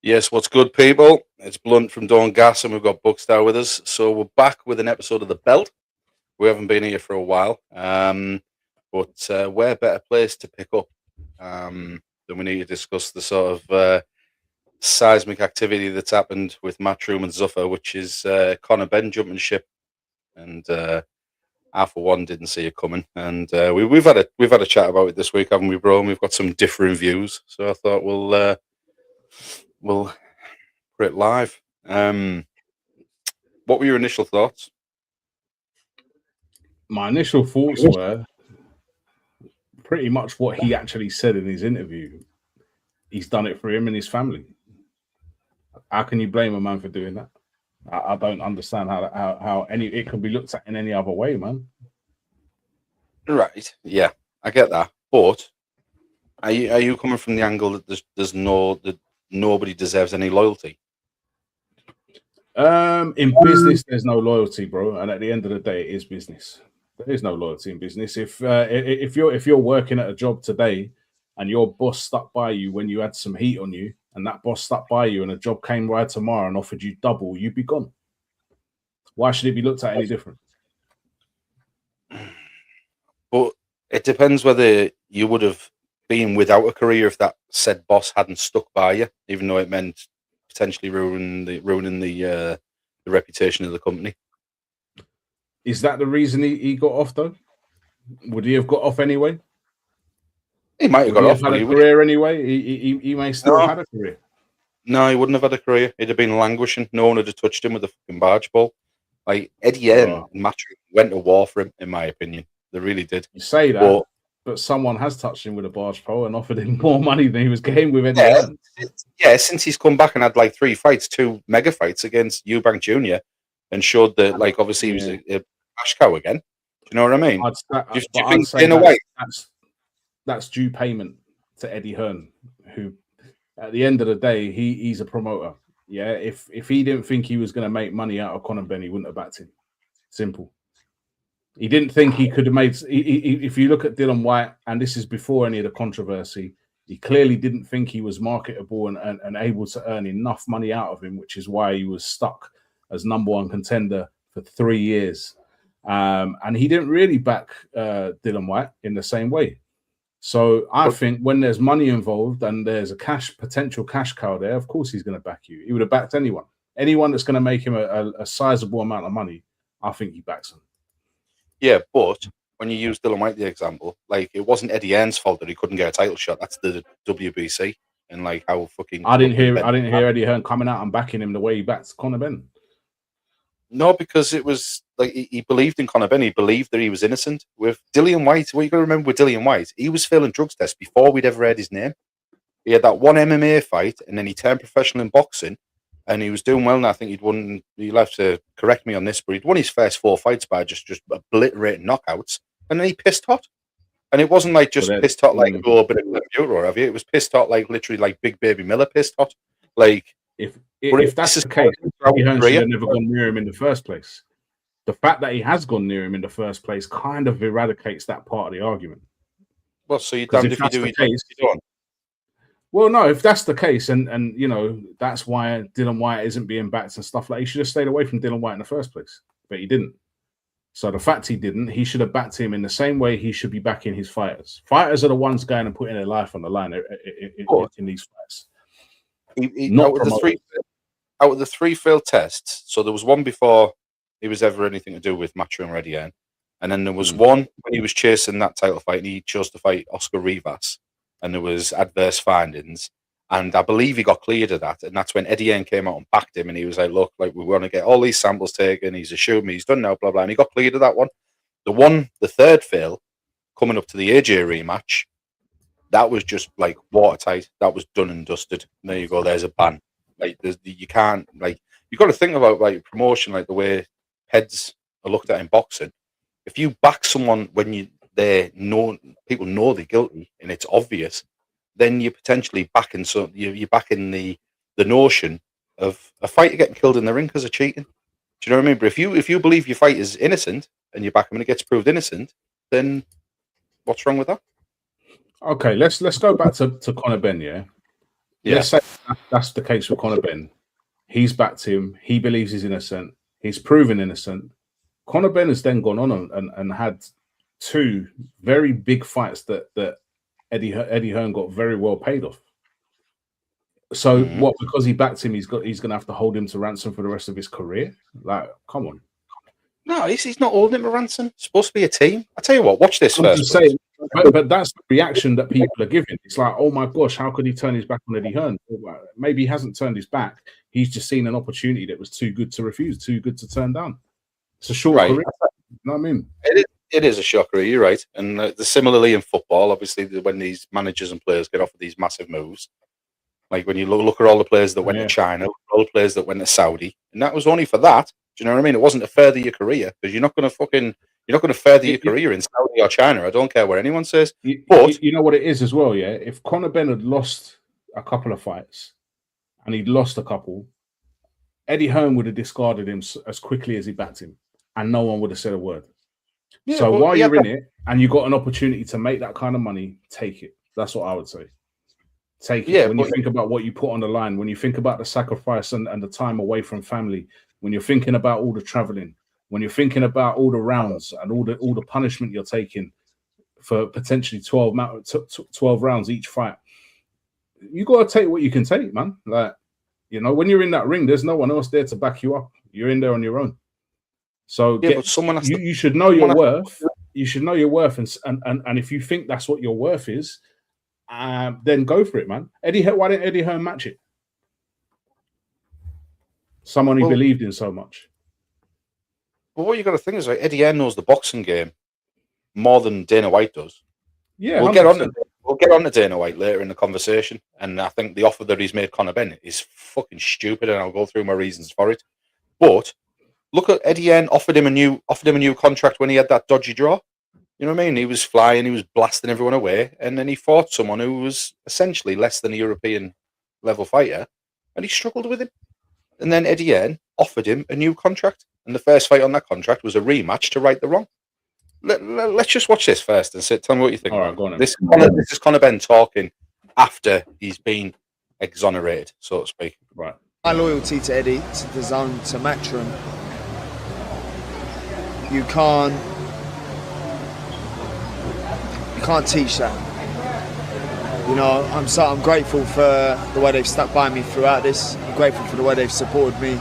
Yes, what's good, people? It's Blunt from Dawn Gas, and we've got Buckstar with us. So we're back with an episode of The Belt. We haven't been here for a while, but we're better placed to pick up than we need to discuss the sort of seismic activity that's happened with Matchroom and Zuffer, which is Conor Benn jumping ship, and I for one didn't see it coming. And we've had a chat about it this week, haven't we, bro? And we've got some differing views, so I thought we'll put it live. What were your initial thoughts? My initial thoughts were pretty much what he actually said in his interview. He's done it for him and his family. How can you blame a man for doing that? I don't understand how it could be looked at in any other way, man. Right? Yeah, I get that. But are you coming from the angle that that nobody deserves any loyalty? In business, there's no loyalty, bro. And at the end of the day, it is business. There is no loyalty in business. If you're working at a job today and your boss stuck by you when you had some heat on you, and that boss stuck by you and a job came right tomorrow and offered you double, you'd be gone. Why should it be looked at any different? But it depends whether you would have been without a career if that said boss hadn't stuck by you, even though it meant potentially ruining the reputation of the company. Is that the reason he got off, though? Would he have got off anyway? He might have got off. Had a career anyway. He may still have had a career. No, he wouldn't have had a career. He'd have been languishing. No one would have touched him with a fucking barge pole. Like Eddie Hearn and Matchroom went to war for him, in my opinion. They really did. You say that, but someone has touched him with a barge pole and offered him more money than he was getting with Eddie Hearn. Yeah, since he's come back and had like 3 fights, 2 mega fights against Eubank Jr. and showed that, like, obviously he was a cash cow again. Do you know what I mean? Do you think in a way that's due payment to Eddie Hearn, who, at the end of the day, he's a promoter. Yeah, if he didn't think he was going to make money out of Conor Benn, he wouldn't have backed him. Simple. He didn't think he could have made. If you look at Dylan White, and this is before any of the controversy, he clearly didn't think he was marketable and able to earn enough money out of him, which is why he was stuck as #1 contender for 3 years. And he didn't really back Dylan White in the same way. So I think when there's money involved and there's a potential cash cow there, of course he's going to back you. He would have backed anyone that's going to make him a sizable amount of money. I think he backs him. Yeah, but when you use Dylan White the example, like, it wasn't Eddie Hearn's fault that he couldn't get a title shot. That's the WBC, and like how fucking I didn't hear Eddie Hearn coming out and backing him the way he backed Conor Benn. No, because it was like he believed in Conor Benn. He believed that he was innocent. With Dillian White, what you got to remember with Dillian White, he was failing drugs tests before we'd ever heard his name. He had that one MMA fight, and then he turned professional in boxing, and he was doing well. And I think he'd won. You'll have to correct me on this, but he'd won his first 4 fights by just obliterating knockouts, and then he pissed hot. And it wasn't like just pissed hot like a bit of computer or have you. It was pissed hot like literally like Big Baby Miller pissed hot. Like if that's the case, Eddie Hearn should have never gone near him in the first place. The fact that he has gone near him in the first place kind of eradicates that part of the argument. Well, so you're damned if you do, you don't. Well, no, if that's the case, and you know, that's why Dylan White isn't being backed and stuff like that, he should have stayed away from Dylan White in the first place. But he didn't. So the fact he didn't, he should have backed him in the same way he should be backing his fighters. Fighters are the ones going and putting their life on the line in these fights. Out of the 3 failed tests, so there was one before he was ever anything to do with Matchroom or Eddie Hearn, and then there was one when he was chasing that title fight and he chose to fight Oscar Rivas, and there was adverse findings, and I believe he got cleared of that, and that's when Eddie Hearn came out and backed him, and he was like, look, like, we want to get all these samples taken, he's assured me he's done now, blah blah, and he got cleared of that one. The third fail coming up to the AJ rematch, that was just like watertight. That was done and dusted. And there you go. There's a ban. Like, you can't, like, you've got to think about like promotion, like the way heads are looked at in boxing. If you back someone when people know they're guilty and it's obvious, then you're potentially backing you're backing the notion of a fighter getting killed in the ring because of cheating. Do you know what I mean? But if you believe your fight is innocent and you back him and it gets proved innocent, then what's wrong with that? Okay, let's go back to Conor Benn, yeah. let's say that's the case with Conor Benn. He's backed him. He believes he's innocent. He's proven innocent. Conor Benn has then gone on and had 2 very big fights that Eddie Hearn got very well paid off. So what? Because he backed him, he's going to have to hold him to ransom for the rest of his career. Like, come on. No, he's not holding him to ransom. It's supposed to be a team. I tell you what, watch this first. Saying, but that's the reaction that people are giving. It's like, oh my gosh, how could he turn his back on Eddie Hearn? Maybe he hasn't turned his back. He's just seen an opportunity that was too good to refuse, too good to turn down. It's a short career. You know what I mean? It is a short career. You're right. And similarly in football, obviously, when these managers and players get offered these massive moves, like when you look at all the players that went to China, all the players that went to Saudi, and that was only for that. Do you know what I mean? It wasn't to further your career, because you're not going to further your career in Saudi or China. I don't care what anyone says. But you know what it is as well, yeah? If Conor Benn had lost a couple of fights and he'd lost a couple, Eddie Hearn would have discarded him as quickly as he backed him, and no one would have said a word. Yeah, so while you're in it and you got an opportunity to make that kind of money, take it. That's what I would say. Take it. Yeah, when you think about what you put on the line, when you think about the sacrifice and the time away from family, when you're thinking about all the traveling, when you're thinking about all the rounds and all the punishment you're taking for potentially 12 rounds each fight, you got to take what you can take, man. Like, you know, when you're in that ring, there's no one else there to back you up. You're in there on your own. So but someone you should know your worth. You should know your worth, and if you think that's what your worth is, then go for it, man. Why didn't Eddie Hearn match it? Someone he believed in so much. Well, what you got to think is, like, Eddie Hearn knows the boxing game more than Dana White does. Yeah, we'll get on to Dana White later in the conversation, and I think the offer that he's made Conor Benn is fucking stupid, and I'll go through my reasons for it. But look at Eddie Hearn offered him a new contract when he had that dodgy draw. You know what I mean? He was flying, he was blasting everyone away, and then he fought someone who was essentially less than a European level fighter, and he struggled with him. And then Eddie Hearn offered him a new contract, and the first fight on that contract was a rematch to right the wrong. Let's just watch this first and tell me what you think. All right, go on. This is Conor Benn talking after he's been exonerated, so to speak. Right. My loyalty to Eddie, to the zone, to Matchroom, you can't teach that. You know, I'm grateful for the way they've stuck by me throughout this. I'm grateful for the way they've supported me,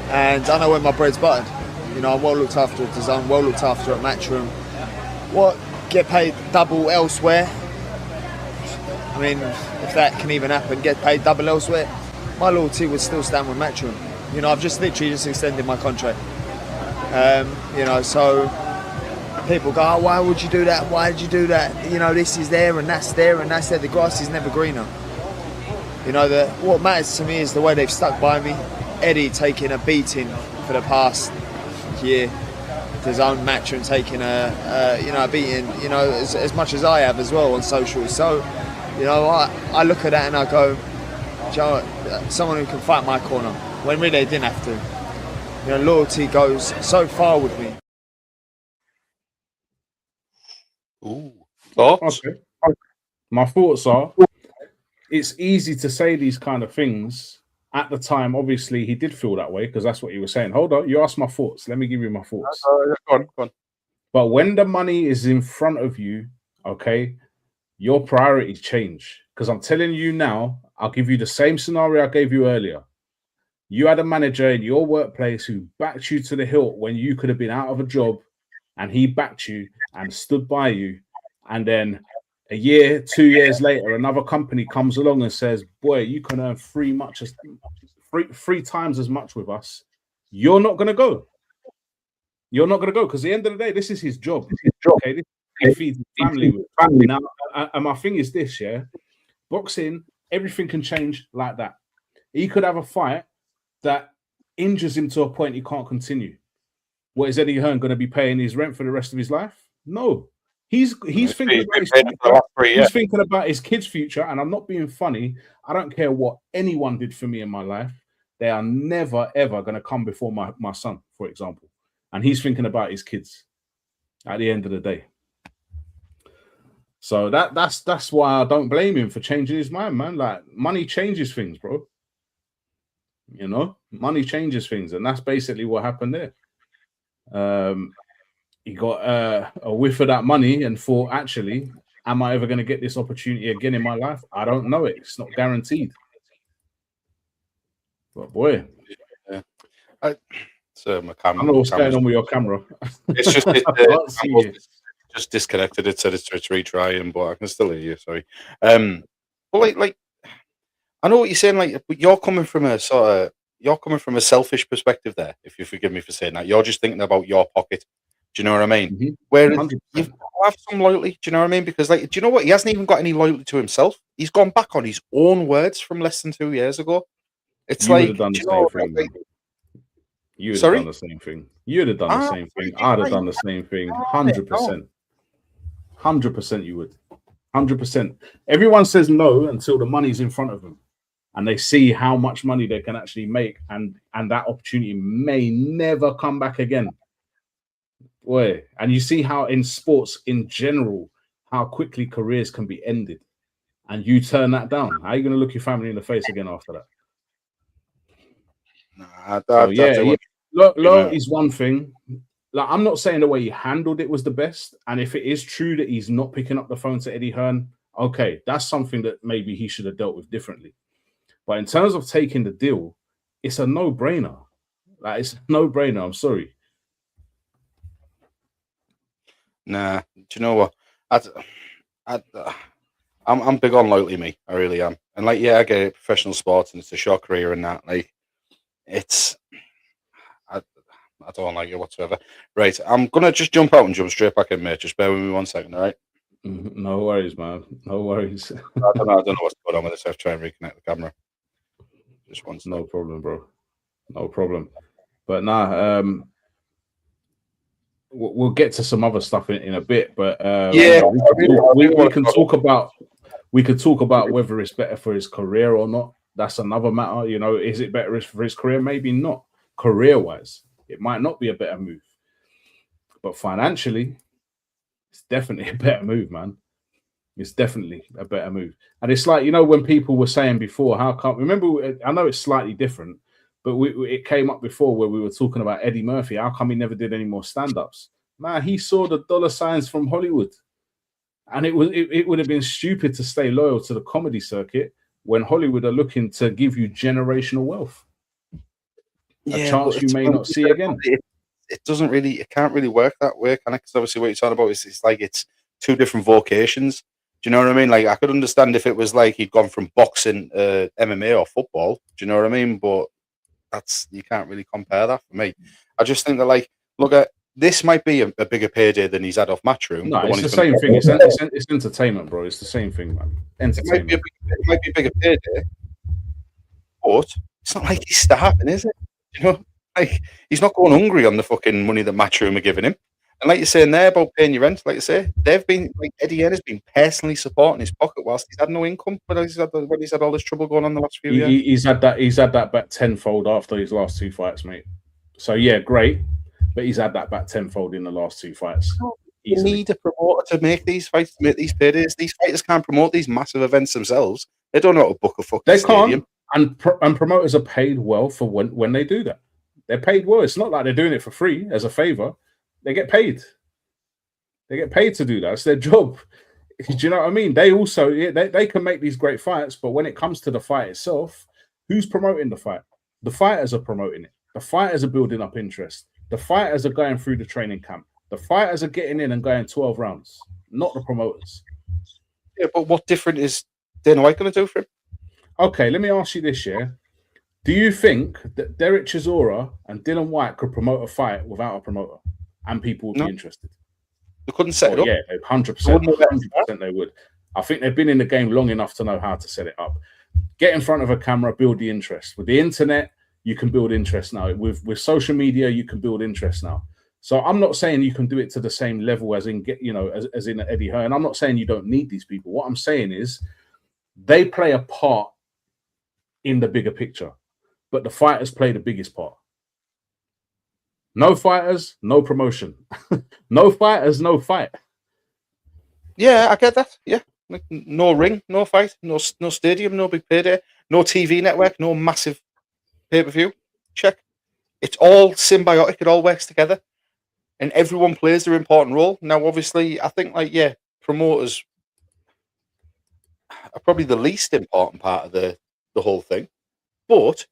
and I know where my bread's buttered. You know, I'm well looked after at the zone, well looked after at Matchroom. What, get paid double elsewhere? I mean, if that can even happen, get paid double elsewhere, my loyalty would still stand with Matchroom. You know, I've literally extended my contract. You know, so people go, oh, why would you do that? Why did you do that? You know, this is there and that's there and that's there. The grass is never greener. You know, what matters to me is the way they've stuck by me. Eddie taking a beating for the past year, his own match, and taking a beating, you know, as much as I have as well on social. So, you know, I look at that and I go, Joe, someone who can fight my corner when really they didn't have to. You know, loyalty goes so far with me. Ooh, thoughts? Okay. My thoughts are, it's easy to say these kind of things. At the time, obviously, he did feel that way because that's what he was saying. Hold on, you asked my thoughts. Let me give you my thoughts. Go on. But when the money is in front of you, okay, your priorities change. Because I'm telling you now, I'll give you the same scenario I gave you earlier. You had a manager in your workplace who backed you to the hilt when you could have been out of a job, and he backed you and stood by you. And then a year, 2 years later, another company comes along and says, boy, you can earn three times as much with us. You're not going to go. You're not going to go because at the end of the day, this is his job. Okay, he feeds his family with. Now, and my thing is this, yeah, boxing, everything can change like that. He could have a fight that injures him to a point he can't continue. What, is Eddie Hearn going to be paying his rent for the rest of his life? No. He's thinking about his future. He's thinking about his kid's future, and I'm not being funny. I don't care what anyone did for me in my life. They are never, ever going to come before my son, for example. And he's thinking about his kids at the end of the day. So that's why I don't blame him for changing his mind, man. Like, money changes things, bro. You know, money changes things, and that's basically what happened there. He got a whiff of that money and thought, actually, am I ever going to get this opportunity again in my life? I don't know it. It's not guaranteed. But boy, yeah. My camera. I don't know what's going on with your camera. It's just disconnected. It said it's retrying, but I can still hear you. Sorry. But like, I know what you're saying. Like, but you're coming from a selfish perspective there. If you forgive me for saying that, you're just thinking about your pocket. Do you know what I mean? Mm-hmm. Whereas you have some loyalty. Do you know what I mean? Because, like, do you know what? He hasn't even got any loyalty to himself. He's gone back on his own words from less than 2 years ago. It's you would have done the same thing. Like, you would have done the same thing. You would have done the same thing. I'd have done the same thing. 100%. 100% you would. 100%. Everyone says no until the money's in front of them, and they see how much money they can actually make, and that opportunity may never come back again. Boy, and you see how in sports in general, how quickly careers can be ended, and you turn that down. How are you going to look your family in the face again after that? Low is one thing. Like, I'm not saying the way he handled it was the best, and if it is true that he's not picking up the phone to Eddie Hearn, okay, that's something that maybe he should have dealt with differently. But in terms of taking the deal, it's a no-brainer. Like, it's a no-brainer. I'm sorry. Nah, do you know what? I'm big on loyalty, me. I really am. And, like, yeah, I get it, professional sports, and it's a short career and that. Like, I don't like it whatsoever. Right, I'm gonna just jump out and jump straight back in, mate. Just bear with me 1 second, all right? No worries, man. No worries. I don't know what's going on with this. I have to try and reconnect the camera. Just one second. No problem, bro. No problem. But nah, we'll get to some other stuff in a bit. But we can talk about whether it's better for his career or not. That's another matter. You know, is it better for his career? Maybe not. Career-wise, it might not be a better move. But financially, it's definitely a better move, man. It's definitely a better move. And it's like, you know, when people were saying before, how come? Remember, I know it's slightly different, but it came up before where we were talking about Eddie Murphy. How come he never did any more stand-ups? Man, he saw the dollar signs from Hollywood. And it would have been stupid to stay loyal to the comedy circuit when Hollywood are looking to give you generational wealth. A chance you may not see again. It can't really work that way, can it? Because obviously what you're talking about is like it's two different vocations. Do you know what I mean? Like, I could understand if it was like he'd gone from boxing, MMA or football. Do you know what I mean? But you can't really compare that for me. I just think that, like, look at this might be a bigger payday than he's had off Matchroom. No, it's the same thing. It's entertainment, bro. It's the same thing, man. Entertainment. It might be a bigger payday, but it's not like he's starving, is it? You know, like, he's not going hungry on the fucking money that Matchroom are giving him. And like you're saying there about paying your rent, like you say, they've been, like, Eddie Hearn has been personally supporting his pocket whilst he's had no income, but he's had all this trouble going on the last few years. He's had that back tenfold after his last two fights, mate. So yeah, great, but he's had that back tenfold in the last two fights. You need a promoter to make these fights, to make these paydays. These fighters can't promote these massive events themselves. They don't know how to book a fucking stadium. And promoters are paid well for when they do that. They're paid well. It's not like they're doing it for free as a favor. They get paid. They get paid to do that. It's their job. Do you know what I mean? They also they can make these great fights, but when it comes to the fight itself, who's promoting the fight? The fighters are promoting it. The fighters are building up interest. The fighters are going through the training camp. The fighters are getting in and going 12 rounds, not the promoters. Yeah, but what different is Dana White going to do for him? Okay, let me ask you this, yeah. Do you think that Derek Chisora and Dylan White could promote a fight without a promoter and people would be interested? They couldn't set it up. Yeah, 100%. 100% they would. I think they've been in the game long enough to know how to set it up. Get in front of a camera, build the interest. With the internet, you can build interest now. With social media, you can build interest now. So I'm not saying you can do it to the same level as in as in Eddie Hearn. I'm not saying you don't need these people. What I'm saying is they play a part in the bigger picture, but the fighters play the biggest part. No fighters, no promotion. No fighters, no fight. Yeah, I get that. Yeah, like, no ring, no fight, no stadium, no big payday, no TV network, no massive pay-per-view. Check. It's all symbiotic. It all works together, and everyone plays their important role. Now, obviously, I think promoters are probably the least important part of the whole thing. But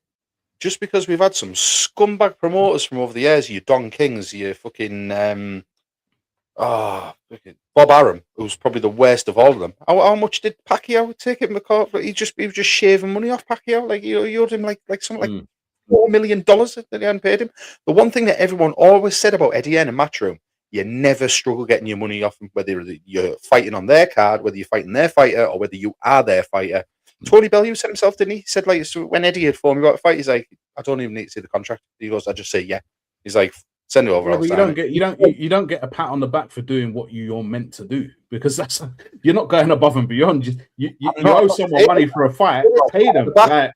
just because we've had some scumbag promoters from over the years, your Don Kings, your fucking Bob Arum, who's probably the worst of all of them. How much did Pacquiao take him to court? He was just shaving money off Pacquiao. Like you owed him like something like $4 million that he hadn't paid him. The one thing that everyone always said about Eddie Hearn and Matchroom, you never struggle getting your money off him, whether you're fighting on their card, whether you're fighting their fighter, or whether you are their fighter. Tony Bellew said himself, didn't he? He said, like, so when Eddie had formed me about a fight, he's like, I don't even need to see the contract. He goes, I just say yeah. He's like, send it over. Yeah, but you don't get a pat on the back for doing what you're meant to do, because you're not going above and beyond. You owe someone money for a fight, pay them. But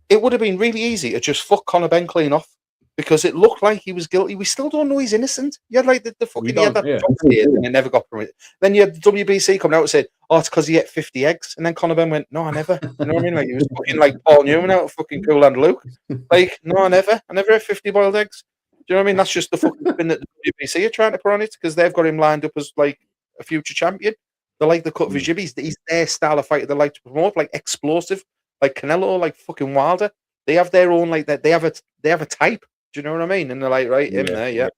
it would have been really easy to just fuck Conor Benn clean off, because it looked like he was guilty. We still don't know he's innocent. You had like the fucking and it never got permitted. Then you had the WBC coming out and said, "Oh, it's because he ate 50 eggs," and then Conor Benn went, "No, I never." You know what I mean? Like he was fucking like Paul Newman out of fucking Cool Hand Luke. Like, no, I never ate 50 boiled eggs. Do you know what I mean? That's just the fucking thing that the WBC are trying to put on it, because they've got him lined up as like a future champion. They like the cut of his jib. He's their style of fighter they like to promote, like explosive, like Canelo, like fucking Wilder. They have their own like that. They have a type. Do you know what I mean? And they're like, right, him there, yeah.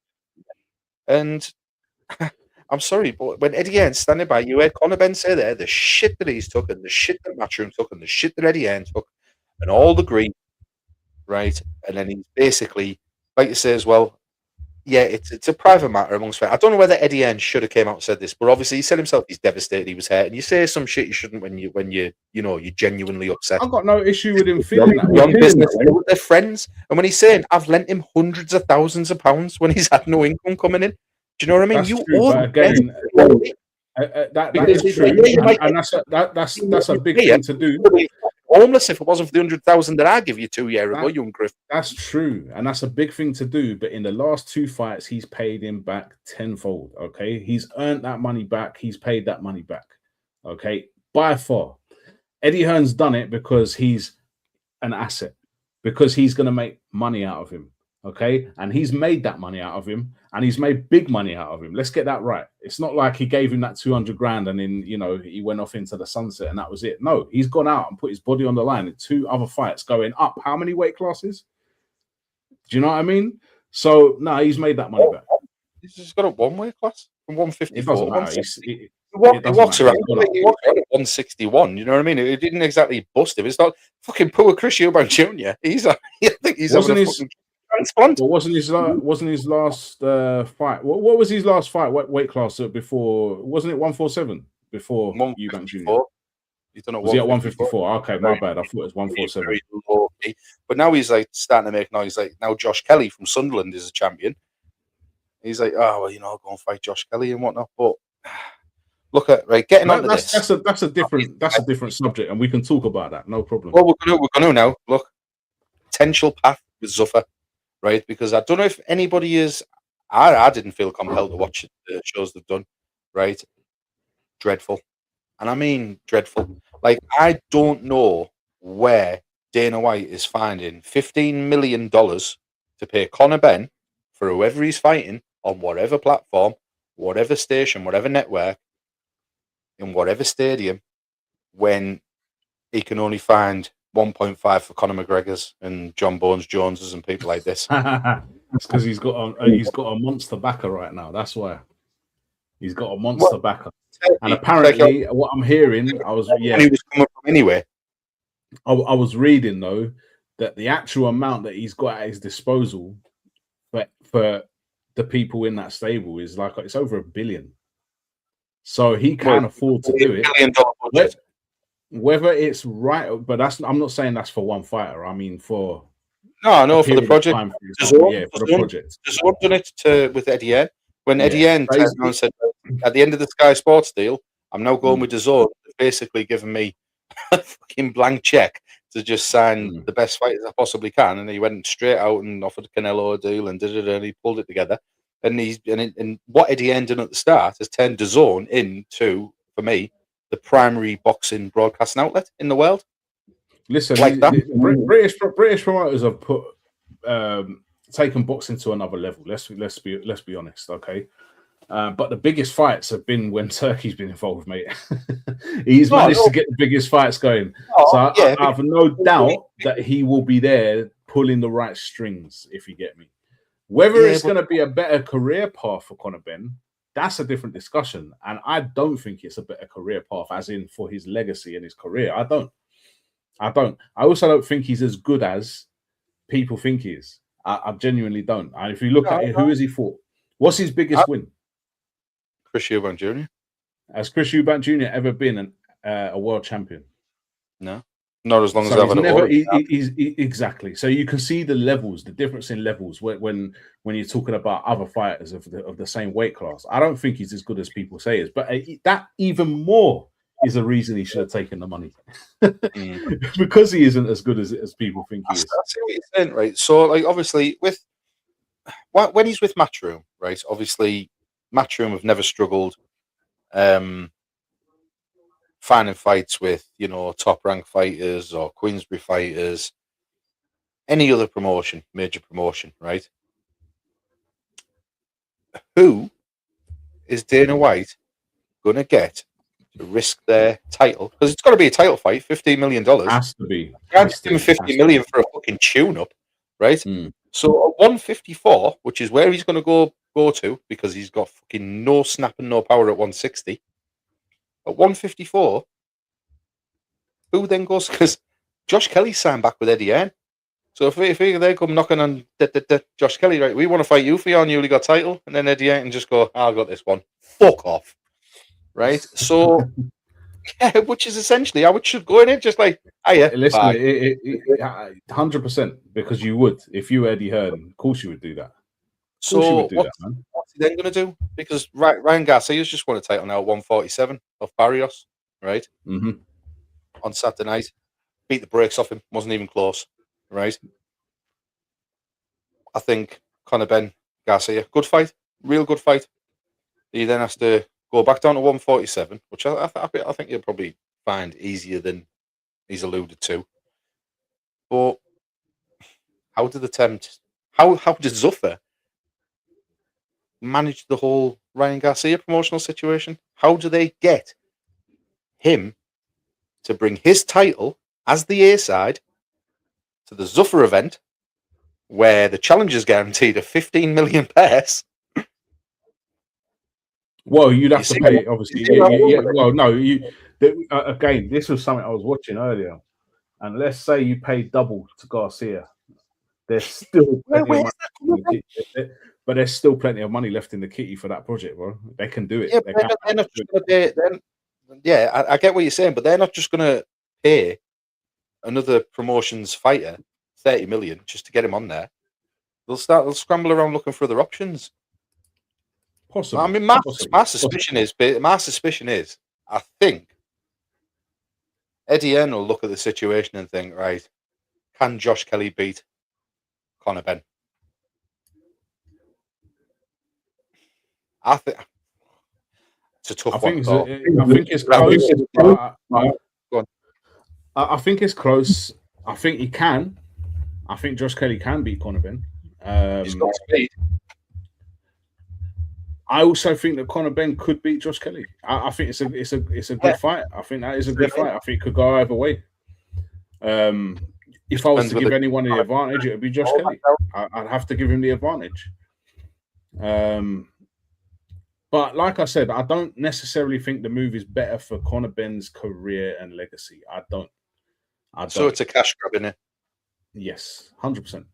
And I'm sorry, but when Eddie Hearn's standing by, you heard Conor Benn say there, the shit that he's took, and the shit that Matchroom took, and the shit that Eddie Hearn took, and all the grief, right? And then he's basically, like you say as well, yeah, it's a private matter amongst fans. I don't know whether Eddie Hearn should have came out and said this, but obviously he said himself he's devastated, he was hurt, and you say some shit you shouldn't when you're genuinely upset. I've got no issue with him feeling that. Beyond business, they're friends, and when he's saying I've lent him hundreds of thousands of pounds when he's had no income coming in, do you know what I mean? That's you true, owe but again, that is true, and that's a big thing to do. Homeless if it wasn't for the 100,000 that I give you 2 years ago, young Griff. That's true, and that's a big thing to do. But in the last 2 fights, he's paid him back tenfold. Okay, he's earned that money back. He's paid that money back. Okay, by far, Eddie Hearn's done it because he's an asset, because he's going to make money out of him. Okay, and he's made that money out of him, and he's made big money out of him. Let's get that right. It's not like he gave him that 200 grand and then he went off into the sunset and that was it. No, he's gone out and put his body on the line in 2 other fights, going up how many weight classes? Do you know what I mean? So no, he's made that money back. He's just got a 1 weight class from 154. It doesn't matter. He walks around at 161. You know what I mean? It didn't exactly bust him. It's not fucking poor Chris Eubank Jr. I think he's having a fucking transplant. What wasn't his last fight? What was his last fight? What weight class before? Wasn't it 147 before Eubank Jr.? He's done it. Was he at 154? Okay, my bad. I thought it was 147. But now he's like starting to make noise. Like now, Josh Kelly from Sunderland is a champion. He's like, oh well, go and fight Josh Kelly and whatnot. But look at getting onto this. That's a different subject, and we can talk about that. No problem. Well, we're gonna now look potential path with Zuffa. Right, because I don't know if anybody is. I didn't feel compelled to watch the shows they've done. Right, dreadful, and I mean dreadful. Like I don't know where Dana White is finding $15 million to pay Conor Benn for whoever he's fighting on whatever platform, whatever station, whatever network, in whatever stadium, when he can only find 1.5 for Conor McGregor's and John Bones Joneses and people like this. It's because he's got a monster backer right now. That's why he's got a monster backer. And apparently, what I'm hearing, he was coming from anywhere. I was reading though that the actual amount that he's got at his disposal for the people in that stable is like it's over $1 billion. So he can afford to do it. $1 billion budget. Whether it's right, but I'm not saying that's for one fighter. I mean for for the project. For the project. DAZN done it with Eddie Hearn. When Eddie Hearn turned around and said, at the end of the Sky Sports deal, I'm now going with DAZN. Basically giving me a fucking blank check to just sign the best fighters I possibly can. And he went straight out and offered Canelo a deal and and he pulled it together. and what Eddie Hearn done at the start has turned DAZN into, for me, the primary boxing broadcasting outlet in the world. Listen, like that. British promoters have put taken boxing to another level. Let's be honest, okay. But the biggest fights have been when Turkey's been involved, mate. He's managed to get the biggest fights going. So I have no doubt that he will be there pulling the right strings, if you get me. Whether it's going to be a better career path for Conor Benn, that's a different discussion. And I don't think it's a better career path, as in for his legacy and his career. I don't. I also don't think he's as good as people think he is. I genuinely don't. And if you look at it, who has he fought? What's his biggest win? Chris Eubank Jr. Has Chris Eubank Jr. ever been a world champion? No. Not as long as I've never. Exactly. So you can see the levels, the difference in levels when you're talking about other fighters of the same weight class. I don't think he's as good as people say he is, but that even more is a reason he should have taken the money because he isn't as good as people think he is. I see what you're saying, right? So, like, obviously, when he's with Matchroom, right? Obviously, Matchroom have never struggled finding fights with, top ranked fighters or Queensberry fighters, any other promotion, major promotion, right? Who is Dana White going to get to risk their title? Because it's got to be a title fight, $15 million. Has to be. Can't give him $50 million for a fucking tune-up, right? So at 154, which is where he's going to go to, because he's got fucking no snap and no power at 160. At 154, who then goes? Because Josh Kelly signed back with Eddie Hearn. So if they come knocking on Josh Kelly, right, we want to fight you for your newly got title, and then Eddie Hearn can just go, I got this one. Fuck off. Right? So, yeah, which is essentially how it should go in it, just like, listen, 100%, because you would. If you were Eddie Hearn, of course you would do that. So what's he then going to do? Because Ryan Garcia's just won a title now at 147 off Barrios, right? Mm-hmm. On Saturday night. Beat the brakes off him. Wasn't even close, right? I think Conor Benn, Garcia, good fight. Real good fight. He then has to go back down to 147, which I think he'll probably find easier than he's alluded to. But how did Zuffer manage the whole Ryan Garcia promotional situation? How do they get him to bring his title as the A side to the Zuffer event, where the challenge is guaranteed a 15 million pairs? Well, you'd have to pay, obviously. Well, no, again, this was something I was watching earlier, and let's say you pay double to Garcia, there's still but there's still plenty of money left in the kitty for that project, bro. They can do it. Yeah, I get what you're saying, but they're not just going to pay another promotion's fighter 30 million just to get him on there. They'll scramble around looking for other options. Possibly. I mean, my suspicion is, I think Eddie Hearn will look at the situation and think, right, can Josh Kelly beat Conor Benn? I think it's a tough one. I think it's close. I think it's close. I think he can. I think Josh Kelly can beat Conor Benn. He's got speed. I also think that Conor Benn could beat Josh Kelly. I think it's a good fight. I think that is a good fight. I think it could go either way. If I was to give anyone the advantage, it would be Josh Kelly. I'd have to give him the advantage. But like I said, I don't necessarily think the move is better for Conor Benn's career and legacy. I don't. So it's a cash grab, innit? Yes, 100%.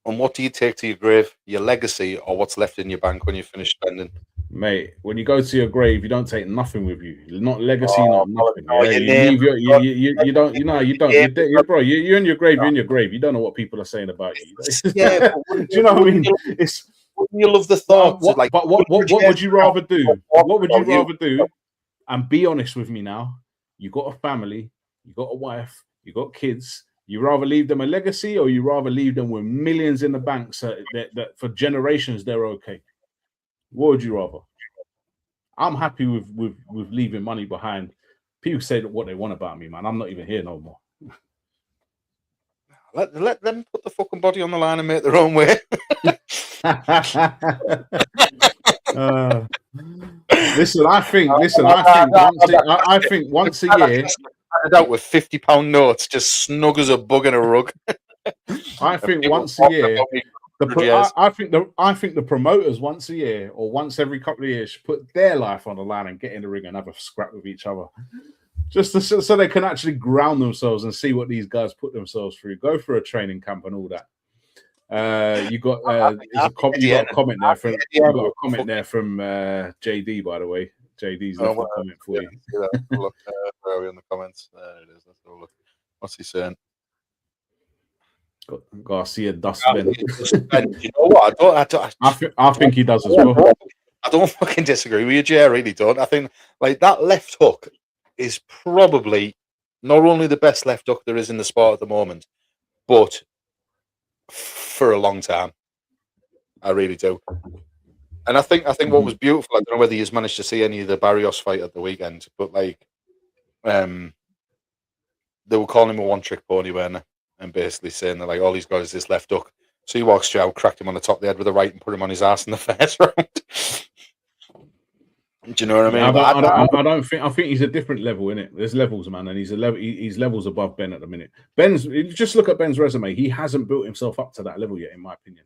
And what do you take to your grave? Your legacy, or what's left in your bank when you finish spending? Mate, when you go to your grave, you don't take nothing with you. Not legacy, not nothing. You don't. Bro, you're in your grave. You're in your grave. You don't know what people are saying about you. Yeah, do you know what I mean? It's. You love the thought. But what would you rather do? What would you rather do? And be honest with me now. You got a family. You got a wife. You got kids. You rather leave them a legacy, or you rather leave them with millions in the bank so that for generations they're okay? What would you rather? I'm happy with leaving money behind. People say what they want about me, man. I'm not even here no more. Let them put the fucking body on the line and make their own way. Listen, I think once a year, out with £50 notes, just snug as a bug in a rug. I think once a year, I think the promoters once a year or once every couple of years should put their life on the line and get in the ring and have a scrap with each other, just so they can actually ground themselves and see what these guys put themselves through. Go through a training camp and all that. You got a comment there from JD, by the way. JD's left a comment for you. Look, where are we in the comments? There it is. Let's have a look. What's he saying? Garcia dustbin. You know what? I think he does as well. I don't fucking disagree with you, Jay. I really don't. I think like that left hook is probably not only the best left hook there is in the sport at the moment, but for a long time. I really do. And I think what was beautiful, I don't know whether you've managed to see any of the Barrios fight at the weekend, but like they were calling him a one-trick pony, weren't they? And basically saying that like all he's got is this left hook. So he walked straight out, cracked him on the top of the head with a right and put him on his ass in the first round. Do you know what I mean? I think he's a different level, in it. There's levels, man, and he's levels above Ben at the minute. Just look at Ben's resume. He hasn't built himself up to that level yet, in my opinion.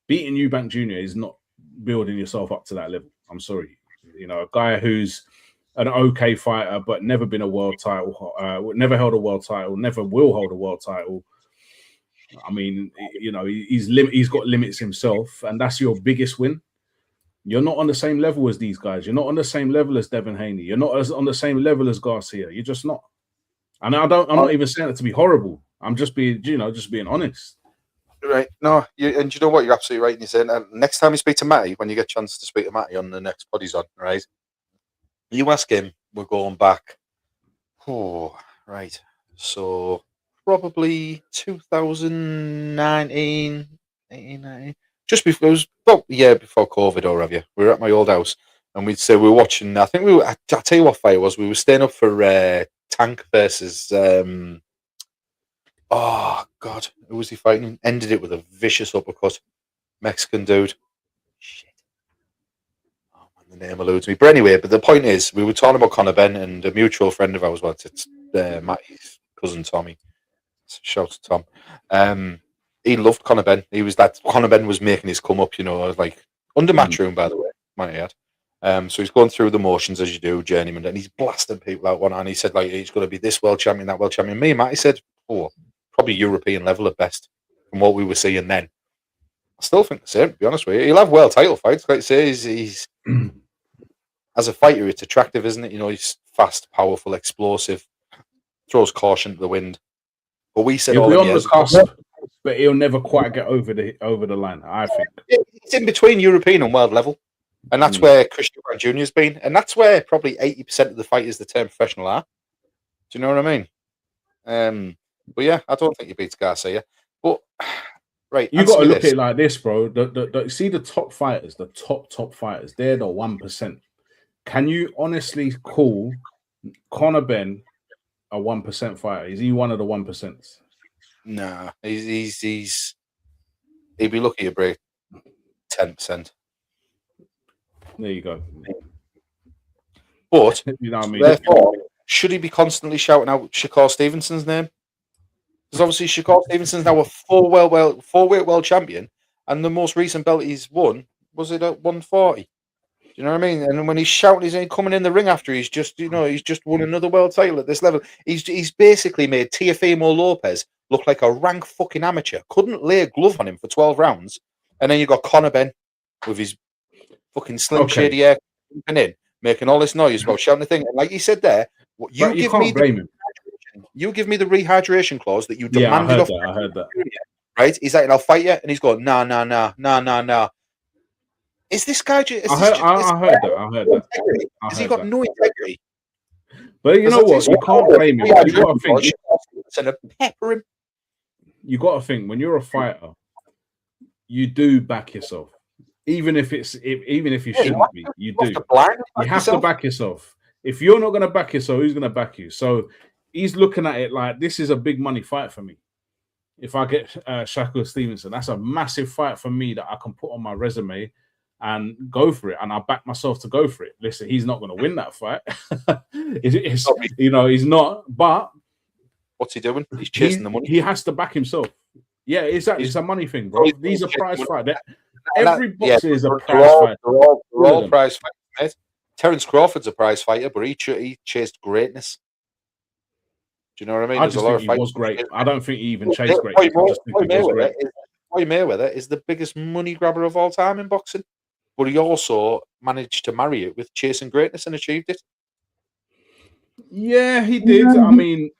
Beating Eubank Jr. is not building yourself up to that level. I'm sorry. You know, a guy who's an okay fighter, but never been a world title, never held a world title, never will hold a world title. I mean, you know, he's got limits himself, and that's your biggest win. You're not on the same level as these guys. You're not on the same level as Devin Haney. You're not on the same level as Garcia. You're just not. And I'm not even saying it to be horrible. I'm just being honest. Right. No, and you know what? You're absolutely right in you saying. Next time you speak to Matty, when you get a chance to speak to Matty on the next pod he's on, right? You ask him. We're going back. Oh, right. So probably 2019, 18, just before it was before COVID or whatever. We were at my old house and we'd say we were watching. I think I'll tell you what fight it was. We were staying up for Tank versus. Oh God, who was he fighting? Ended it with a vicious uppercut. Mexican dude. Shit. Oh man, the name eludes me. But anyway, the point is, we were talking about Conor Benn and a mutual friend of ours. Well, it's Matty's cousin Tommy. Shout to Tom. He loved Conor Benn. Conor Benn was making his come up, you know, like under Matchroom, by the way, might add. So he's going through the motions as you do, journeyman, and he's blasting people out one. And he said, like, he's going to be this world champion, that world champion. Me and Matty said, probably European level at best from what we were seeing then. I still think the same, to be honest with you. He'll have world title fights. Like I say, he's as a fighter, it's attractive, isn't it? You know, he's fast, powerful, explosive, throws caution to the wind. But we said he'll be on the cusp, but he'll never quite get over the line, I think. It's in between European and world level. And that's where Christian Brown Jr. has been. And that's where probably 80% of the fighters that turn professional are. Do you know what I mean? But yeah, I don't think he beats Garcia. But right, you got to look at it like this, bro. See the top fighters, the top fighters. They're the 1%. Can you honestly call Conor Benn a 1% fighter? Is he one of the 1%? Nah, he'd be lucky to break 10%. There you go. But you know what I mean? Therefore, should he be constantly shouting out Shakur Stevenson's name? Because obviously Shakur Stevenson's now a four-weight world champion, and the most recent belt he's won was it at 140. Do you know what I mean? And when he's shouting, he's coming in the ring after he's just won another world title at this level. He's basically made Teofimo Lopez look like a rank fucking amateur. Couldn't lay a glove on him for 12 rounds, and then you got Conor Benn with his fucking slim shady hair in, making all this noise about shouting the thing. And like you said there, you give me the rehydration clause that you demanded off. I heard that. Right? He's like, I'll fight you, and he's going, nah. Is this guy? I heard that. Has he got no integrity? But you know what? You can't blame him. You got to think. And pepper him. you got to think when you're a fighter, you do back yourself, even if you shouldn't be. You do. You have to back yourself. If you're not going to back yourself, who's going to back you? So he's looking at it like this is a big money fight for me. If I get Shakur Stevenson, that's a massive fight for me that I can put on my resume and go for it. And I back myself to go for it. Listen, he's not going to win that fight. He's not. But what's he doing? He's chasing the money. He has to back himself. Yeah, exactly. It's a money thing, bro. These are prize fights. Every boxer is a prize fight. They're all prize fights, mate. Terence Crawford's a prize fighter, but he chased greatness. Do you know what I mean? I just think he was great. I don't think he even chased greatness. Floyd Mayweather is the biggest money grabber of all time in boxing, but he also managed to marry it with chasing greatness and achieved it. Yeah, he did. I mean,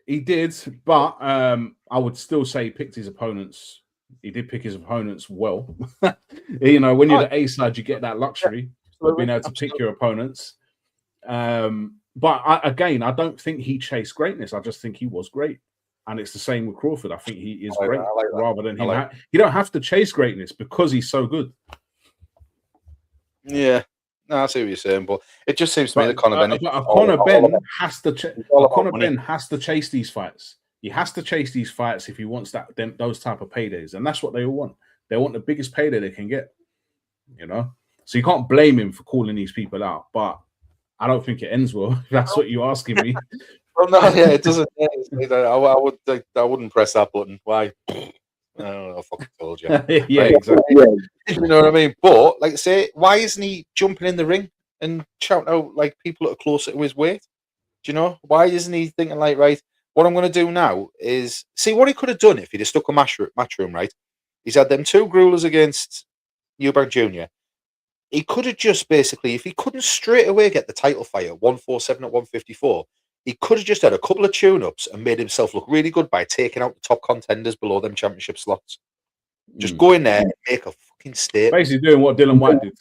he did, but I would still say he picked his opponents. He did pick his opponents well. When you're the A side, you get that luxury of being able to pick your opponents. But I don't think he chased greatness. I just think he was great. And it's the same with Crawford. I think he is great rather than him. You don't have to chase greatness because he's so good. Yeah. No, I see what you're saying, but it just seems to me that Conor Ben has to chase these fights. He has to chase these fights if he wants those type of paydays. And that's what they all want. They want the biggest payday they can get. So you can't blame him for calling these people out. But I don't think it ends well. If that's what you're asking me. Well, no, yeah, it doesn't. I wouldn't press that button. Why? I don't know. I fucking told you. Yeah, exactly. You know what I mean? But like I say, why isn't he jumping in the ring and shouting out like people that are closer to his weight? Do you know? Why isn't he thinking like, right, what I'm going to do now is see what he could have done if he'd have stuck a matchroom, right? He's had them 2 grulers against Eubank Jr. He could have just basically, if he couldn't straight away get the title fight at 147 at 154, he could have just had a couple of tune-ups and made himself look really good by taking out the top contenders below them championship slots. Just go in there and make a fucking statement. Basically doing what Dylan White did.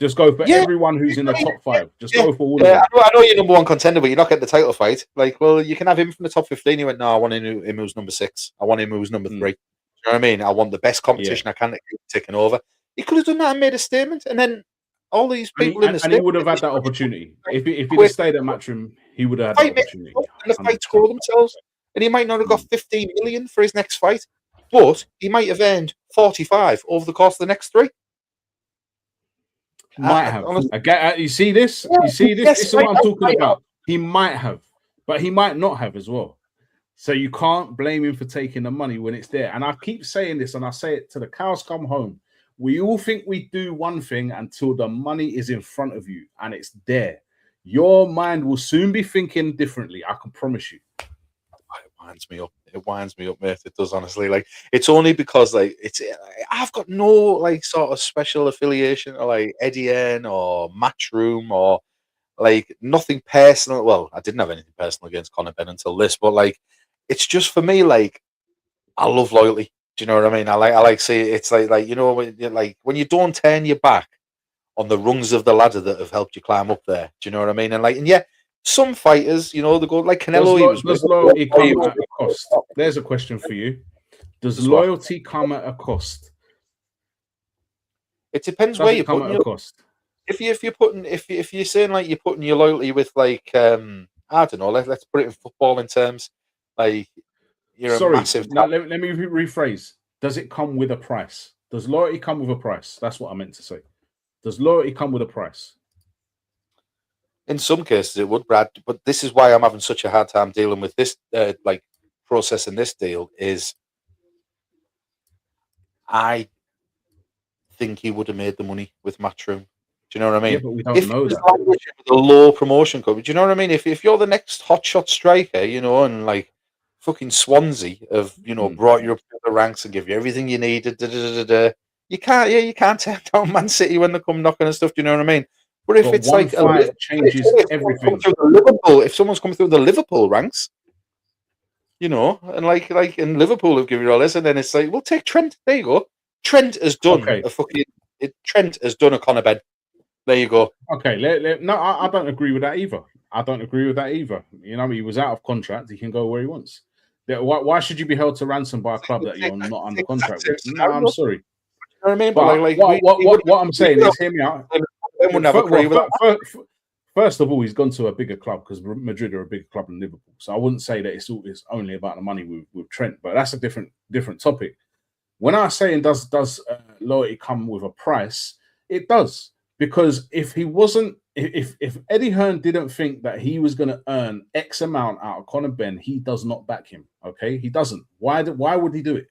Just go for everyone who's in the top 5. Just go for all of them. I know you're number 1 contender, but you're not getting the title fight. Like, well, you can have him from the top 15. He went, no, I want him who's number 6. I want him who's number 3. You know what I mean? I want the best competition I can to keep ticking over. He could have done that and made a statement, and then all these people in the and he would have had that opportunity. If he'd have stayed at Matchroom, he would have had that opportunity. And the fights call themselves. And he might not have got 15 million for his next fight, but he might have earned 45 over the course of the next 3. Might have. You see this? You see this? This is what I'm talking about. He might have, but he might not have as well. So you can't blame him for taking the money when it's there. And I keep saying this, and I say it till the cows come home. We all think we do one thing until the money is in front of you and it's there. Your mind will soon be thinking differently. I can promise you. It winds me up. It winds me up, mate. It does, honestly. Like, it's only because I've got no like sort of special affiliation or like Eddie Hearn or Matchroom or like nothing personal. Well, I didn't have anything personal against Conor Benn until this, but like it's just for me. Like, I love loyalty. Do you know what I mean? I like see it's like when you don't turn your back on the rungs of the ladder that have helped you climb up there. Do you know what I mean? And some fighters, they go like Canelo. Does loyalty come at a cost? There's a question for you. Does loyalty come at a cost? It depends where you're putting your cost. If you're saying like you're putting your loyalty with like I don't know, let's put it in football in terms like. Sorry, let me rephrase. Does it come with a price? Does loyalty come with a price? That's what I meant to say. Does loyalty come with a price? In some cases it would, Brad, but this is why I'm having such a hard time dealing with this processing this deal is I think he would have made the money with Matchroom. Do you know what I mean? Yeah, but we don't know that. The low promotion coverage. Do you know what I mean? If you're the next hotshot striker, and like fucking Swansea have, brought you up to the ranks and give you everything you needed. You can't turn down Man City when they come knocking and stuff. Do you know what I mean? But if it's like changes everything. If someone's come through the Liverpool ranks, and like in Liverpool have given you all this, and then it's like, well, take Trent. There you go. Trent has done Trent has done a Conor Benn. There you go. Okay, no, I don't agree with that either. He was out of contract. He can go where he wants. Why should you be held to ransom by a club that you're not under contract with? No, I'm sorry. You know what I mean? But what I'm saying is, hear me out. First of all, he's gone to a bigger club because Madrid are a bigger club than Liverpool. So I wouldn't say that it's only about the money with Trent, but that's a different topic. When I say does loyalty come with a price, it does. Because if Eddie Hearn didn't think that he was going to earn X amount out of Conor Benn, he does not back him. Okay, he doesn't. Why would he do it?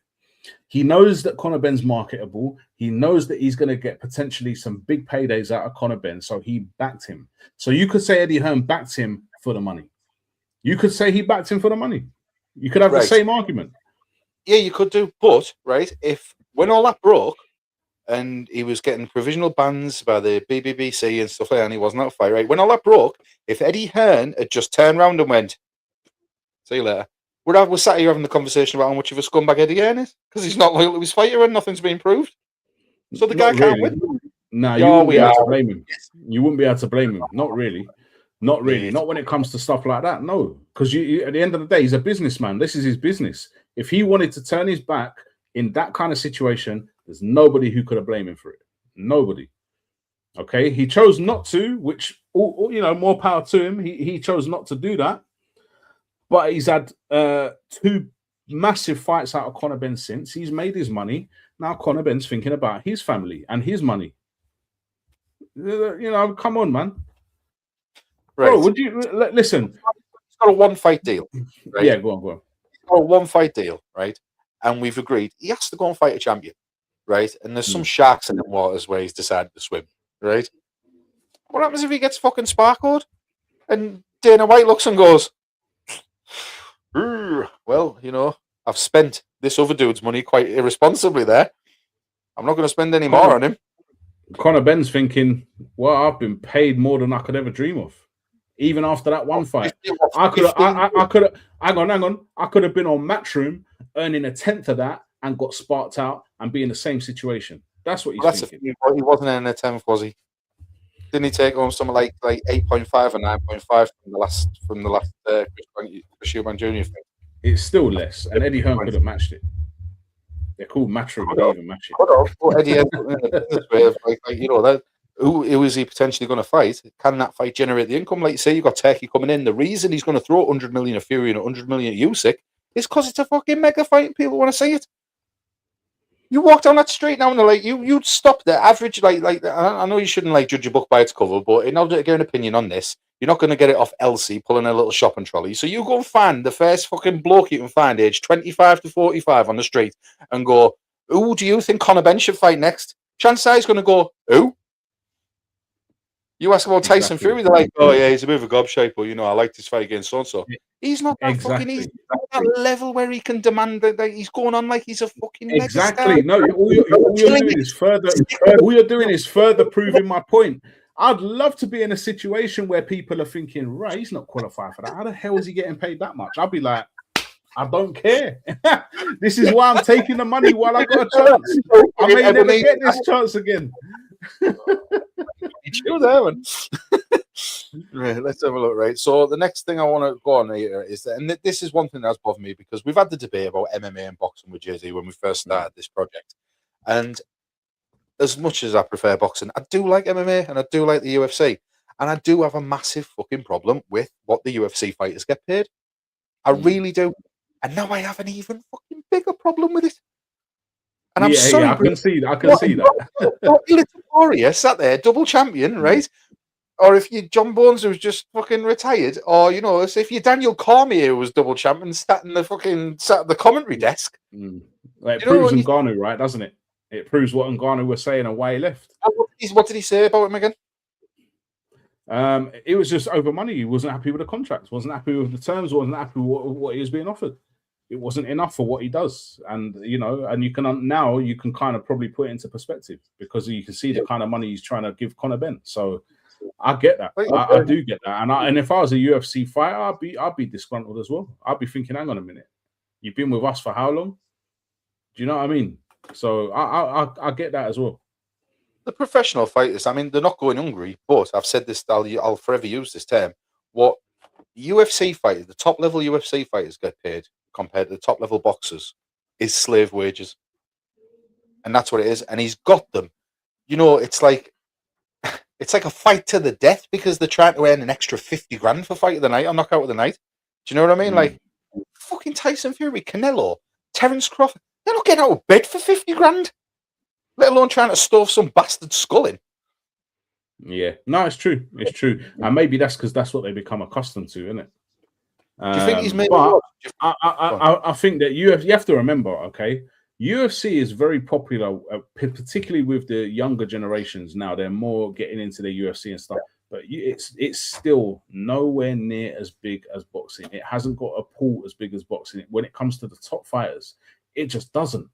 He knows that Conor Benn's marketable. He knows that he's going to get potentially some big paydays out of Conor Benn, so he backed him. So you could say Eddie Hearn backed him for the money. You could say he backed him for the money. You could have the same argument. Yeah, you could do. But, right, if when all that broke and he was getting provisional bans by the BBC and stuff like that, and he wasn't out of fight, right, when all that broke, if Eddie Hearn had just turned around and went, see you later, we're sat here having the conversation about how much of a scumbag Eddie Hearn is because he's not loyal to his fighter and nothing's been proved. So the guy can't win. No, you wouldn't be able to blame him. You wouldn't be able to blame him. Not really. Not really. Not when it comes to stuff like that. No, because you at the end of the day, he's a businessman. This is his business. If he wanted to turn his back in that kind of situation, there's nobody who could have blamed him for it. Nobody. Okay, he chose not to, which more power to him. He chose not to do that. But he's had 2 massive fights out of Conor Benn since. He's made his money. Now Conor Benn's thinking about his family and his money. Come on, man. Right. Bro, would you listen? He's got a 1-fight deal. Right? Yeah, go on. He's got a 1-fight deal, right? And we've agreed he has to go and fight a champion, right? And there's some sharks in the waters where he's decided to swim, right? What happens if he gets fucking sparkled? And Dana White looks and goes, well, I've spent this other dude's money quite irresponsibly there. I'm not going to spend any more on him. Conor Benn's thinking, well, I've been paid more than I could ever dream of. Even after that one fight, I could have. Hang on. I could have been on Matchroom earning 1/10 of that and got sparked out and be in the same situation. That's what he's thinking. He wasn't in a 10th, was he? Didn't he take home something like 8.5 or 9.5 from the last Chris Eubank Jr. thing? It's still less, and Eddie Hearn could have matched it. They're called Matchroom, but they even match it. Eddie Hearn in the business way of who is he potentially going to fight? Can that fight generate the income? Like you say, you've got Turkey coming in. The reason he's going to throw 100 million at Fury and 100 million at Usyk is because it's a fucking mega fight and people want to see it. You walk down that street now and they're like, you'd stop the average, I know you shouldn't judge a book by its cover, but in order to get an opinion on this, you're not going to get it off Elsie pulling a little shopping trolley. So you go and find the first fucking bloke you can find, age 25 to 45 on the street, and go, who do you think Conor Benn should fight next? Chances are he's going to go, who? You ask about Tyson Fury, they're like, oh yeah, he's a bit of a gobshite, but I liked his fight against so-and-so. He's not that fucking, he's not that level where he can demand that he's going on like he's a fucking exactly. No, all you're doing is further proving my point. I'd love to be in a situation where people are thinking, right, he's not qualified for that. How the hell is he getting paid that much? I'll be like, I don't care. This is why I'm taking the money while I got a chance. I may never get this chance again. You chill there, man. Right, let's have a look. Right, so the next thing I want to go on here is that, and this is one thing that's bothered me because we've had the debate about MMA and boxing with Jay-Z when we first started this project, and as much as I prefer boxing, I do like MMA and I do like the UFC, and I do have a massive fucking problem with what the UFC fighters get paid. I really do, and now I have an even fucking bigger problem with it. And I'm sorry, I can see that. Little Warrior sat there, double champion, right? Or if you're John Bones who's just fucking retired, or if you're Daniel Cormier who was double champion, sat at the commentary desk. It proves Ngannou, right, doesn't it? It proves what Ngannou was saying and why he left. What did he say about him again? It was just over money. He wasn't happy with the contracts, wasn't happy with the terms, wasn't happy with what he was being offered. It wasn't enough for what he does, and and you can kind of probably put it into perspective because you can see the kind of money he's trying to give Conor Benn. So I get that. I do get that, and if I was a UFC fighter, I'd be disgruntled as well. I'd be thinking, hang on a minute, you've been with us for how long? Do you know what I mean? So I get that as well. The professional fighters, I mean, they're not going hungry, but I've said this, I'll forever use this term. What UFC fighters, the top level UFC fighters get paid, compared to the top level boxers is slave wages, and that's what it is. And he's got them. You know, it's like a fight to the death because they're trying to earn an extra 50 grand for fight of the night or knockout of the night. Do you know what I mean? Like fucking Tyson Fury, Canelo, Terence Crawford, they're not getting out of bed for 50 grand, let alone trying to stuff some bastard skull in. Yeah, no, it's true. It's true. And maybe that's because that's what they become accustomed to, isn't it? Do you think he's made? But I think that you have to remember, okay, UFC is very popular, particularly with the younger generations now. They're more getting into the UFC and stuff, but it's still nowhere near as big as boxing. It hasn't got a pull as big as boxing. When it comes to the top fighters, it just doesn't.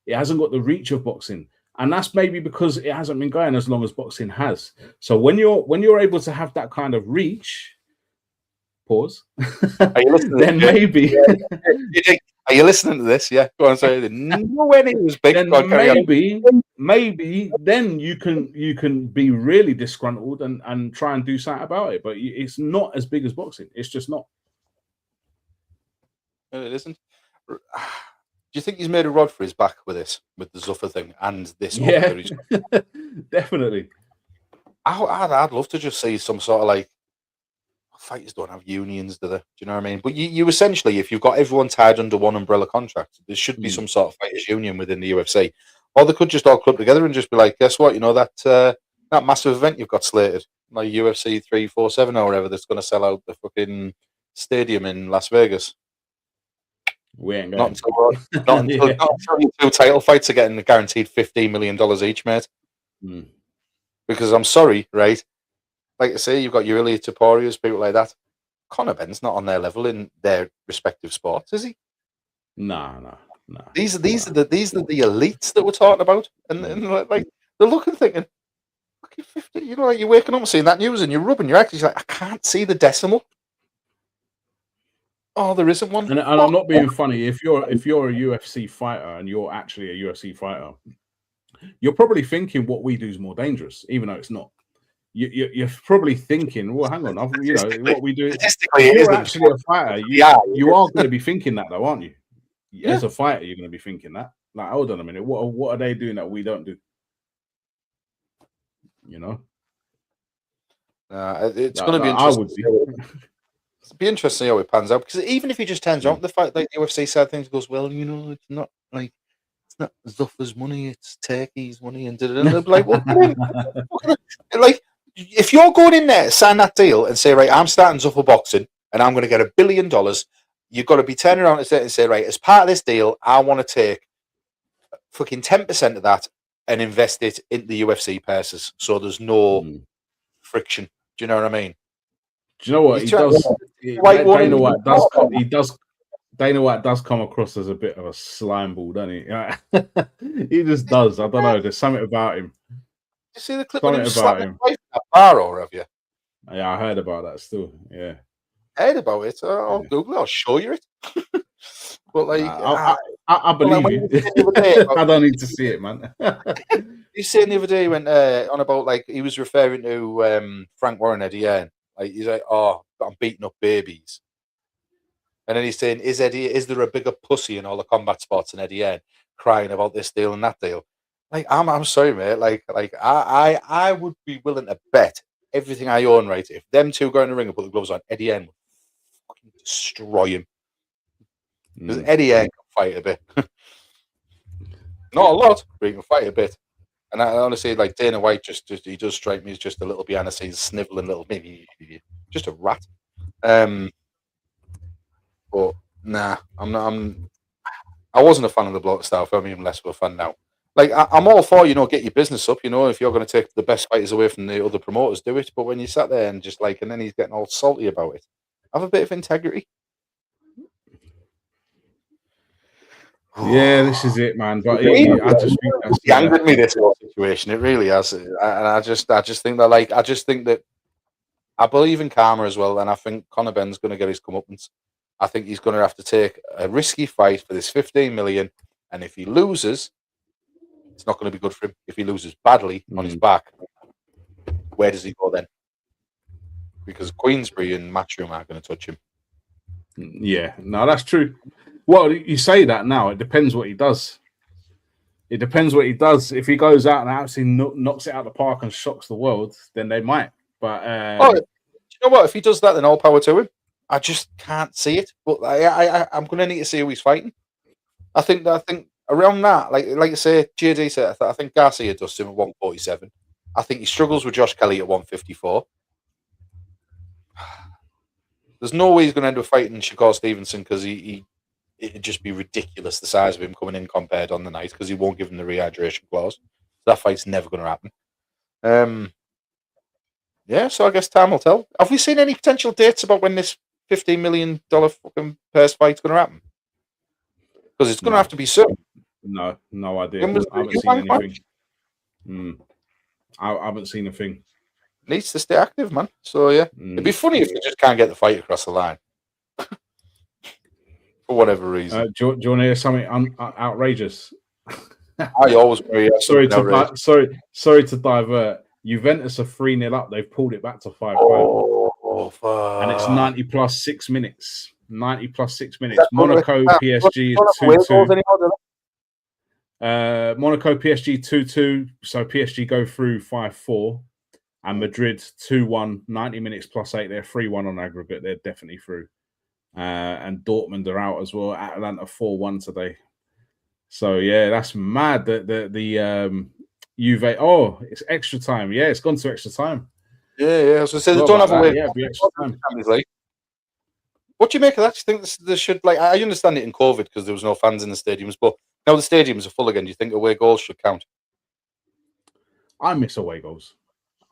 It hasn't got the reach of boxing. And that's maybe because it hasn't been going as long as boxing has. So when you're able to have that kind of reach, pause, then maybe. Are you listening to this? Yeah. Go on, sorry. Nowhere near as big. Then maybe then you can be really disgruntled and try and do something about it. But it's not as big as boxing. It's just not. It isn't. Do you think he's made a rod for his back with the Zuffa thing and this? Yeah, definitely. I'd love to just see some sort of like, fighters don't have unions, do they? Do you know what I mean? But you essentially, if you've got everyone tied under one umbrella contract, there should be some sort of fighters union within the UFC, or they could just all club together and just be like, guess what? You know that massive event you've got slated, like UFC 347 or whatever, that's going to sell out the fucking stadium in Las Vegas. We ain't going. Not until 2 title fights are getting guaranteed $15 million each, mate. Because I'm sorry, right? Like I say, you've got your Ilia Toporias, people like that. Conor Benn's not on their level in their respective sports, is he? No. These are the elites that we're talking about, and like they're looking, thinking, "Fucking 50." You know, like you're waking up and seeing that news, and you're rubbing your eyes. You're like, I can't see the decimal. Oh, there isn't one. And I'm not being funny. If you're a UFC fighter and you're actually a UFC fighter, you're probably thinking what we do is more dangerous, even though it's not. You're probably thinking, well, hang on, you know what we do. Statistically, if you're actually a fighter. You are going to be thinking that, though, aren't you? Yeah. As a fighter, you're going to be thinking that. Like, hold on a minute, what are they doing that we don't do? You know, it's going to be interesting. It'll be interesting how it pans out, because even if he just turns around the fact, like the UFC side of things, goes, well, you know, it's not Zuffa's money, it's Turkey's money, and they'll be like, well, like, if you're going in there, sign that deal, and say, right, I'm starting Zuffa boxing, and I'm going to get $1 billion, you've got to be turning around and say, right, as part of this deal, I want to take fucking 10% of that and invest it in the UFC purses, so there's no friction. Do you know what I mean? Do you know what he does? Dana White does come across as a bit of a slime ball, doesn't he? He just does. I don't know. There's something about him. You see the clip of him slapping a bar, or have you? Yeah, I heard about that still. Yeah, heard about it. I'll Google it. I'll show you it. But like, I believe you. I don't need to see it, man. You saying the other day he went on about, like, he was referring to Frank Warren, Eddie Hearn. Like, he's like, oh, I'm beating up babies. And then he's saying, is there a bigger pussy in all the combat sports than Eddie Hearn, crying about this deal and that deal? Like, I'm sorry, mate. Like I would be willing to bet everything I own, right, if them two go in the ring and put the gloves on, Eddie Hearn would fucking destroy him. Because Eddie Hearn can fight a bit. Not a lot, but he can fight a bit. And I honestly, like, Dana White, just he does strike me as just a little behind the scenes, sniveling little, maybe just a rat. But nah, I wasn't a fan of the bloke style. I'm even less of a fan now. Like, I'm all for, you know, get your business up. You know, if you're going to take the best fighters away from the other promoters, do it. But when you sat there and just like, and then he's getting all salty about it, have a bit of integrity. Yeah, this is it, man. But I just think that's angered me, this whole situation. It really has, and I just think that, like, I believe in karma as well, and I think Conor Benn's going to get his comeuppance. I think he's going to have to take a risky fight for this 15 million, and if he loses, it's not going to be good for him. If he loses badly on his back, where does he go then? Because Queensbury and Matchroom aren't going to touch him. Yeah, no, that's true. Well, you say that now. It depends what he does. It depends what he does. If he goes out and absolutely knocks it out of the park and shocks the world, then they might. But you know what? If he does that, then all power to him. I just can't see it. But I'm going to need to see who he's fighting. I think around that, like I say, JD said, I think Garcia does him at 147. I think he struggles with Josh Kelly at 154. There's no way he's going to end up fighting Shakur Stevenson because it'd just be ridiculous the size of him coming in compared on the night because he won't give him the rehydration clause. So that fight's never going to happen. Yeah, so I guess time will tell. Have we seen any potential dates about when this $15 million fucking purse fight's going to happen? Because it's going to have to be soon. No idea. I haven't seen anything. I haven't seen a thing. Needs to stay active, man. So yeah, it'd be funny if they just can't get the fight across the line for whatever reason. Do you want to hear something outrageous? I always worry. Sorry to divert. Juventus are 3-0 up. They've pulled it back to 5-5. Oh, fuck. And it's 90 plus 6 minutes. 90 plus 6 minutes. Monaco PSG is 2-2. Monaco PSG 2-2. So PSG go through 5-4. And Madrid 2-1, 90 minutes plus 8. They're 3-1 on aggregate. They're definitely through. And Dortmund are out as well. Atalanta 4-1 today. So yeah, that's mad. The Juve. Oh, it's extra time. Yeah, it's gone to extra time. Yeah. So they don't have a way. Yeah, be extra time. What do you make of that? Do you think they should like? I understand it in COVID because there was no fans in the stadiums, but now the stadiums are full again. Do you think away goals should count? I miss away goals.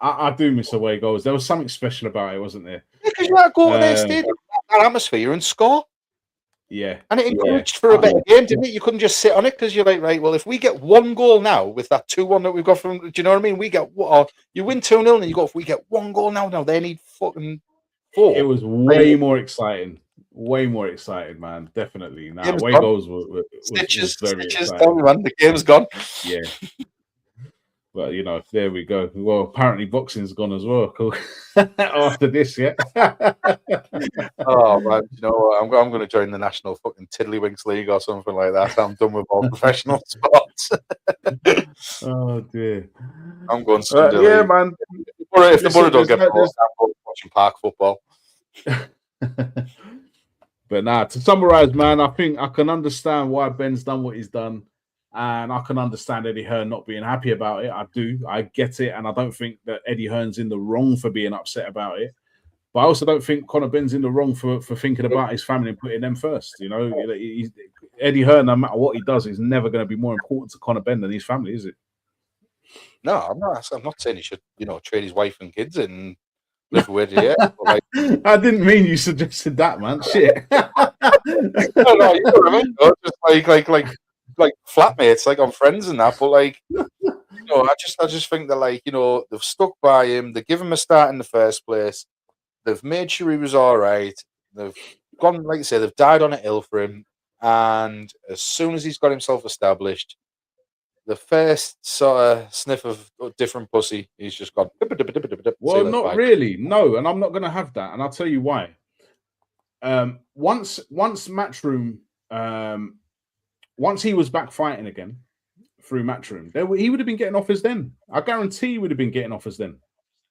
I do miss away goals. There was something special about it, wasn't there? Because you had to go to their stadium, that atmosphere, and score. Yeah. And it encouraged for a better game, didn't it? You couldn't just sit on it because you're like, right, well, if we get one goal now with that 2-1 that we've got from, do you know what I mean? We get, or you win 2-0 and you go, if we get one goal now, they need fucking 4. It was way more exciting. Way more exciting, man. Definitely. Nah, away goals was very exciting. Done, man. The game's gone. Yeah. But there we go. Well, apparently boxing's gone as well. Cool. After this, yeah. Oh man, you know what? I'm going to join the national fucking Tiddlywinks League or something like that. I'm done with all professional sports. Oh dear. I'm going Sunday. Yeah, man. If the Borough don't get I'm watching park football. But to summarize, man, I think I can understand why Ben's done what he's done. And I can understand Eddie Hearn not being happy about it. I do. I get it. And I don't think that Eddie Hearn's in the wrong for being upset about it. But I also don't think Conor Benn's in the wrong for thinking about his family and putting them first. Eddie Hearn, no matter what he does, is never going to be more important to Conor Benn than his family, is it? No, I'm not saying he should, trade his wife and kids and live with it. I didn't mean you suggested that, man. Shit. No, you know what I mean? Just like flatmates, like on Friends and that, but I just think that they've stuck by him, they give him a start in the first place, they've made sure he was all right, they've gone, like you say, they've died on a hill for him, and as soon as he's got himself established, the first sort of sniff of different pussy, he's just gone. Well, not really, no, and I'm not going to have that, and I'll tell you why. Once Matchroom. Once he was back fighting again through Matchroom, he would have been getting offers then. I guarantee he would have been getting offers then.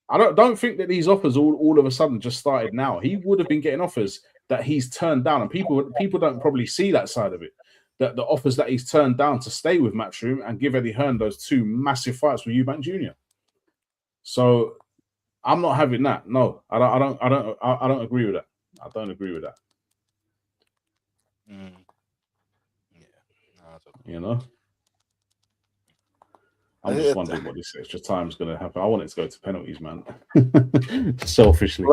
I don't think that these offers all of a sudden just started now. He would have been getting offers that he's turned down, and people don't probably see that side of it. That the offers that he's turned down to stay with Matchroom and give Eddie Hearn those 2 massive fights with Eubank Jr. So I'm not having that. No, I don't agree with that. I don't agree with that. I'm just wondering what this extra time is going to happen. I want it to go to penalties, man. Selfishly.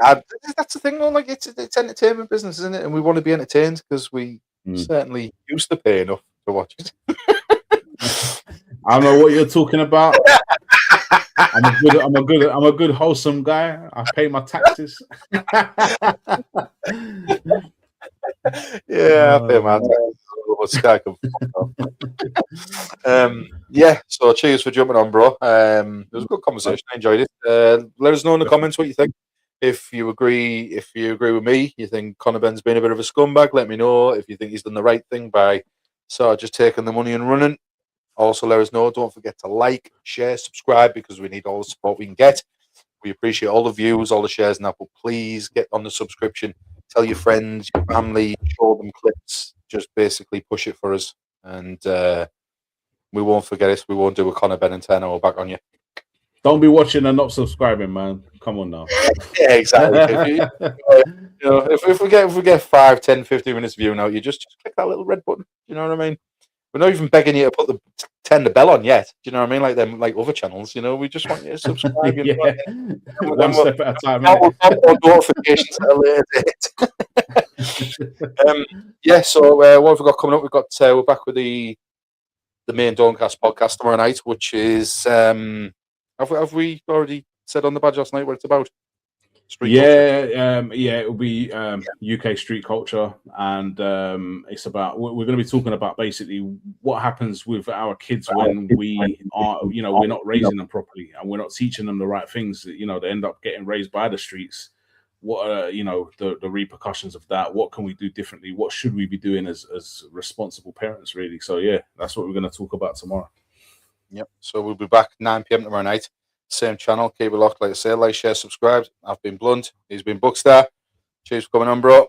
That's the thing, though. Like it's entertainment business, isn't it? And we want to be entertained because we certainly used to pay enough to watch it. I don't know what you're talking about. I'm a good wholesome guy. I pay my taxes. Yeah, I pay my taxes. So cheers for jumping on, bro. It was a good conversation. I enjoyed it. Let us know in the comments what you think. If you agree with me, you think Conor Benn's been a bit of a scumbag, let me know. If you think he's done the right thing by sort of just taking the money and running, also let us know. Don't forget to like, share, subscribe, because we need all the support we can get. We appreciate all the views, all the shares, and that. But please get on the subscription. Tell your friends, your family, show them clips. Just basically push it for us, and we won't forget it. We won't do a Conor Benn and turn our back on you. Don't be watching and not subscribing, man. Come on now. Yeah, exactly. If we get 5, 10, 15 minutes view now, you just click that little red button. You know what I mean? We're not even begging you to put turn the bell on yet. Do you know what I mean? Like them, like other channels. We just want you to subscribe. Yeah. One step at a time. Or notifications at a later date. Yeah. So what have we got coming up? We're back with the main Don'tcast podcast tomorrow night, which is have we already said on the badge last night what it's about? Street culture. It'll be UK street culture, and it's about we're going to be talking about basically what happens with our kids when we are, we're not raising them properly and we're not teaching them the right things. They end up getting raised by the streets. What are the repercussions of that? What can we do differently? What should we be doing as responsible parents, really? So yeah, that's what we're going to talk about tomorrow. Yep. So we'll be back 9 p.m. tomorrow night. Same channel. Keep it locked. Like I say, like, share, subscribe. I've been Blunt. He's been Buckstar. Cheers for coming on, bro.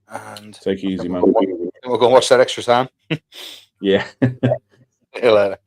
And take it easy, man. We'll go and watch that extra time. Yeah. See you later.